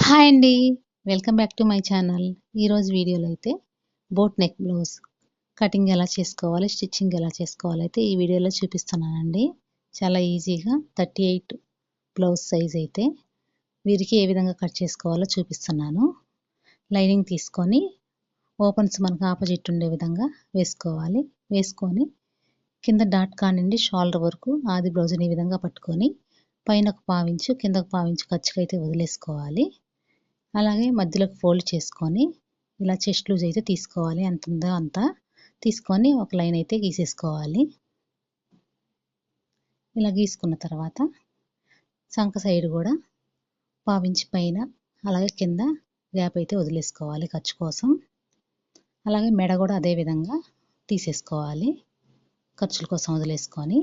Hi అండి. Welcome back to my channel. ఈరోజు వీడియోలో అయితే బోట్ నెక్ బ్లౌజ్ కటింగ్ ఎలా చేసుకోవాలి, స్టిచ్చింగ్ ఎలా చేసుకోవాలి అయితే ఈ వీడియోలో చూపిస్తున్నానండి. చాలా ఈజీగా 38 బ్లౌజ్ సైజ్ అయితే వీరికి ఏ విధంగా కట్ చేసుకోవాలో చూపిస్తున్నాను. లైనింగ్ తీసుకొని ఓపెన్స్ మనకు ఆపోజిట్ ఉండే విధంగా వేసుకోవాలి. వేసుకొని కింద డాట్ కానిండి షోల్డర్ వరకు ఆది బ్లౌజ్ని ఈ విధంగా పట్టుకొని పైన ఒక పావించు కిందకు పావించు ఖర్చుకైతే వదిలేసుకోవాలి. అలాగే మధ్యలోకి ఫోల్డ్ చేసుకొని ఇలా చెస్ట్ లూజ్ అయితే తీసుకోవాలి. ఎంత ఉందో అంత తీసుకొని ఒక లైన్ అయితే గీసేసుకోవాలి. ఇలా గీసుకున్న తర్వాత సంక సైడ్ కూడా పావించి పైన అలాగే కింద గ్యాప్ అయితే వదిలేసుకోవాలి ఖర్చు కోసం. అలాగే మెడ కూడా అదే విధంగా తీసేసుకోవాలి ఖర్చుల కోసం వదిలేసుకొని.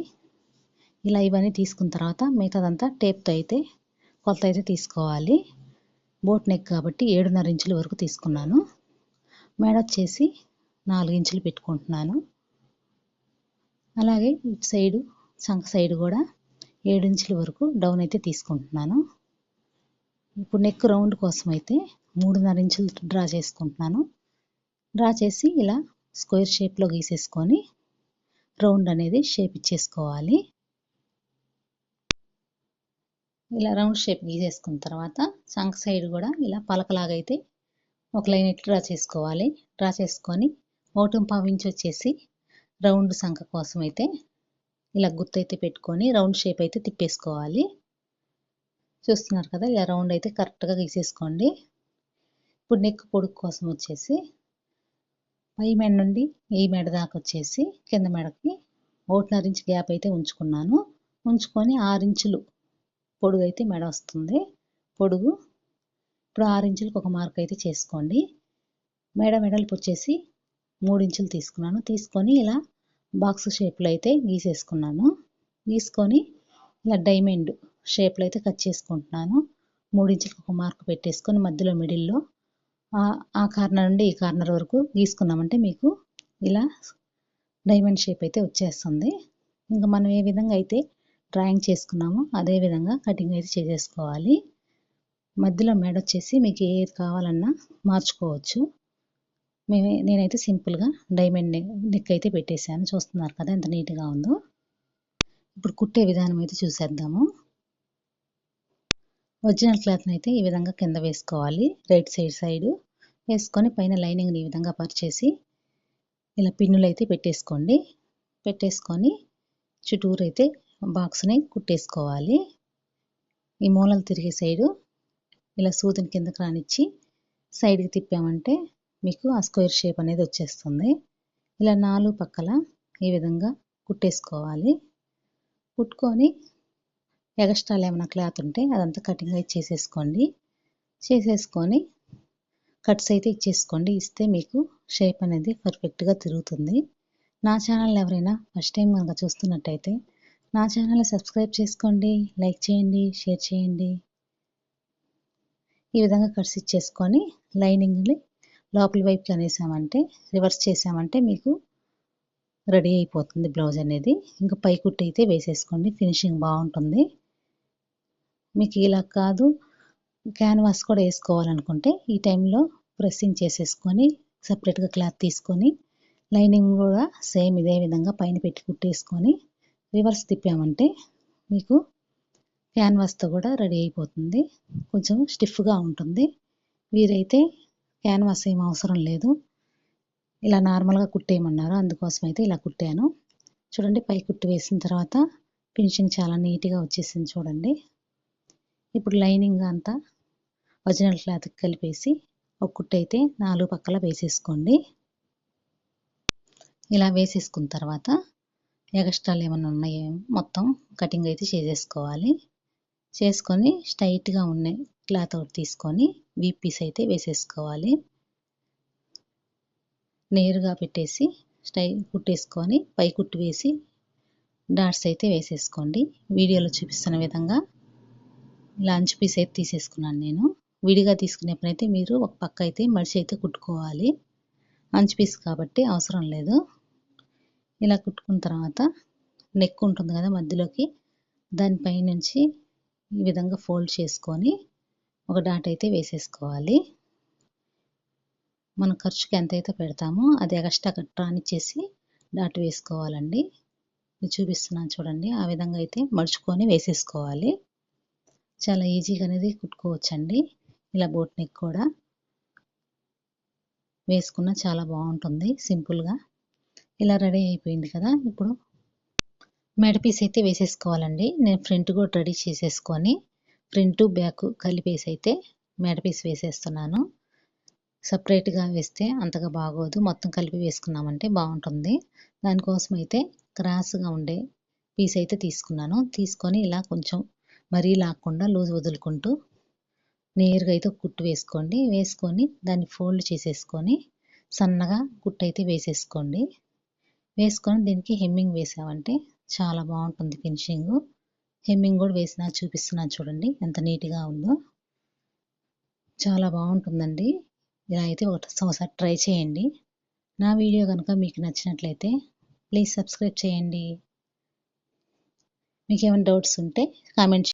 ఇలా ఇవన్నీ తీసుకున్న తర్వాత మిగతాదంతా టేప్తో అయితే కొలత అయితే తీసుకోవాలి. బోట్ నెక్ కాబట్టి 7.5 ఇంచుల వరకు తీసుకున్నాను. మెడ వచ్చేసి 4 ఇంచులు పెట్టుకుంటున్నాను. అలాగే ఇటు సైడు సంక సైడ్ కూడా 7 ఇంచుల వరకు డౌన్ అయితే తీసుకుంటున్నాను. ఇప్పుడు నెక్ రౌండ్ కోసం అయితే 3.5 ఇంచులు డ్రా చేసుకుంటున్నాను. డ్రా చేసి ఇలా స్క్వేర్ షేప్లో గీసేసుకొని రౌండ్ అనేది షేప్ ఇచ్చేసుకోవాలి. ఇలా రౌండ్ షేప్ గీసేసుకున్న తర్వాత సంక సైడ్ కూడా ఇలా పలకలాగా అయితే ఒక లైన్ ఇట్లా డ్రా చేసుకోవాలి. డ్రా చేసుకొని 1.5 ఇంచ్ వచ్చేసి రౌండ్ సంక కోసం అయితే ఇలా గుర్తు అయితే పెట్టుకొని రౌండ్ షేప్ అయితే తిప్పేసుకోవాలి. చూస్తున్నారు కదా, ఇలా రౌండ్ అయితే కరెక్ట్గా గీసేసుకోండి. ఇప్పుడు నెక్ పొడుగు కోసం వచ్చేసి పై మెడ నుండి ఈ మెడ దాకా వచ్చేసి కింద మెడకి 1.5 ఇంచ్ గ్యాప్ అయితే ఉంచుకున్నాను. ఉంచుకొని 6 ఇంచులు పొడుగు అయితే మెడ వస్తుంది. పొడుగు ఇప్పుడు 6 ఇంచులకు ఒక మార్క్ అయితే చేసుకోండి. మెడల్పు వచ్చేసి 3 ఇంచులు తీసుకున్నాను. తీసుకొని ఇలా బాక్స్ షేప్లో అయితే గీసేసుకున్నాను. గీసుకొని ఇలా డైమండ్ షేప్లో అయితే కట్ చేసుకుంటున్నాను. 3 ఇంచులకు ఒక మార్క్ పెట్టేసుకొని మధ్యలో మిడిల్లో ఆ కార్నర్ నుండి ఈ కార్నర్ వరకు గీసుకున్నామంటే మీకు ఇలా డైమండ్ షేప్ అయితే వచ్చేస్తుంది. ఇంకా మనం ఏ విధంగా అయితే డ్రాయింగ్ చేసుకున్నామో అదే విధంగా కటింగ్ అయితే చేసేసుకోవాలి. మధ్యలో మెడ వచ్చేసి మీకు ఏది కావాలన్నా మార్చుకోవచ్చు. నేనైతే సింపుల్గా డైమండ్ నెక్ అయితే పెట్టేశాను. చూస్తున్నారు కదా ఎంత నీట్గా ఉందో. ఇప్పుడు కుట్టే విధానం అయితే చూసేద్దాము. ఒరిజినల్ క్లాత్ని అయితే ఈ విధంగా కింద వేసుకోవాలి. రైట్ సైడ్ వేసుకొని పైన లైనింగ్ని ఈ విధంగా పరిచేసి ఇలా పిన్నులు అయితే పెట్టేసుకోండి. పెట్టేసుకొని చుట్టూరు అయితే బాక్స్ని కుట్టేసుకోవాలి. ఈ మూలలు తిరిగే సైడు ఇలా సూదిని కిందకి రానిచ్చి సైడ్కి తిప్పామంటే మీకు ఆ స్క్వేర్ షేప్ అనేది వచ్చేస్తుంది. ఇలా 4 పక్కల ఈ విధంగా కుట్టేసుకోవాలి. కుట్టుకొని ఎగస్ట్రాలు ఏమైనా క్లాత్ ఉంటే అదంతా కటింగ్ అయితే చేసేసుకోండి. చేసేసుకొని కట్స్ అయితే ఇచ్చేసుకోండి. ఇస్తే మీకు షేప్ అనేది పర్ఫెక్ట్గా తిరుగుతుంది. నా ఛానల్ ఎవరైనా ఫస్ట్ టైం కనుక చూస్తున్నట్టయితే నా ఛానల్ని సబ్స్క్రైబ్ చేసుకోండి, లైక్ చేయండి, షేర్ చేయండి. ఈ విధంగా కట్స్ ఇచ్చేసుకొని లైనింగ్ని లోపల వైపుకి అనేసామంటే రివర్స్ చేసామంటే మీకు రెడీ అయిపోతుంది బ్లౌజ్ అనేది. ఇంకా పై కుట్టు అయితే వేసేసుకోండి, ఫినిషింగ్ బాగుంటుంది. మీకు ఇలా కాదు క్యాన్వాస్ కూడా వేసుకోవాలనుకుంటే ఈ టైంలో ప్రెస్సింగ్ చేసేసుకొని సపరేట్గా క్లాత్ తీసుకొని లైనింగ్ కూడా సేమ్ ఇదే విధంగా పైన పెట్టి కుట్టేసుకొని రివర్స్ తిప్పామంటే మీకు క్యాన్వాస్తో కూడా రెడీ అయిపోతుంది. కొంచెం స్టిఫ్గా ఉంటుంది. వీరైతే క్యాన్వాస్ ఏం అవసరం లేదు, ఇలా నార్మల్గా కుట్టేయమన్నారు, అందుకోసం అయితే ఇలా కుట్టాను. చూడండి, పై కుట్టు వేసిన తర్వాత ఫినిషింగ్ చాలా నీట్గా వచ్చేసింది చూడండి. ఇప్పుడు లైనింగ్ అంతా ఒరిజినల్ క్లాత్కి కలిపేసి ఒక కుట్టు అయితే 4 పక్కల వేసేసుకోండి. ఇలా వేసేసుకున్న తర్వాత ఎగస్ట్రాలు ఏమైనా ఉన్నాయో మొత్తం కటింగ్ అయితే చేసేసుకోవాలి. చేసుకొని స్ట్రైట్గా ఉన్న క్లాత్ ఒకటి తీసుకొని వీప్ పీస్ అయితే వేసేసుకోవాలి. నేరుగా పెట్టేసి కుట్టేసుకొని పై కుట్టు వేసి డాట్స్ అయితే వేసేసుకోండి. వీడియోలో చూపిస్తున్న విధంగా ఇలా అంచు పీస్ అయితే తీసేసుకున్నాను నేను. విడిగా తీసుకునేప్పుడైతే మీరు ఒక పక్క అయితే మడిచి అయితే కుట్టుకోవాలి. అంచు పీస్ కాబట్టి అవసరం లేదు. ఇలా కుట్టుకున్న తర్వాత నెక్ ఉంటుంది కదా మధ్యలోకి, దానిపై నుంచి ఈ విధంగా ఫోల్డ్ చేసుకొని ఒక డాట్ అయితే వేసేసుకోవాలి. మన ఖర్చుకి ఎంతైతే పెడతామో అది ఎక్స్ట్రా రానిచ్చేసి డాట్ వేసుకోవాలండి. ఇది చూపిస్తున్నాను చూడండి. ఆ విధంగా అయితే మడుచుకొని వేసేసుకోవాలి. చాలా ఈజీగా అనేది కుట్టుకోవచ్చండి. ఇలా బోట్ నెక్ కూడా వేసుకున్న చాలా బాగుంటుంది సింపుల్గా. ఇలా రెడీ అయిపోయింది కదా. ఇప్పుడు మెడ పీస్ అయితే వేసేసుకోవాలండి. నేను ఫ్రంట్ కూడా రెడీ చేసేసుకొని ఫ్రంట్ బ్యాక్ కలిపేసి అయితే మెడ పీస్ వేసేస్తున్నాను. సపరేట్గా వేస్తే అంతగా బాగోదు, మొత్తం కలిపి వేసుకున్నామంటే బాగుంటుంది. దానికోసం అయితే క్రాస్గా ఉండే పీస్ అయితే తీసుకున్నాను. తీసుకొని ఇలా కొంచెం మరీ లాక్కుండా లూజ్ వదులుకుంటూ నేరుగా అయితే కుట్టు వేసుకోండి. వేసుకొని దాన్ని ఫోల్డ్ చేసేసుకొని సన్నగా కుట్టు అయితే వేసేసుకోండి. వేసుకొని దీనికి హెమ్మింగ్ వేసామంటే చాలా బాగుంటుంది ఫినిషింగ్. హెమ్మింగ్ కూడా వేసిన చూపిస్తున్నాను చూడండి ఎంత నీట్గా ఉందో. చాలా బాగుంటుందండి. ఇలా అయితే ఒకసారి ట్రై చేయండి. నా వీడియో కనుక మీకు నచ్చినట్లయితే ప్లీజ్ సబ్స్క్రైబ్ చేయండి. మీకు ఏమైనా డౌట్స్ ఉంటే కామెంట్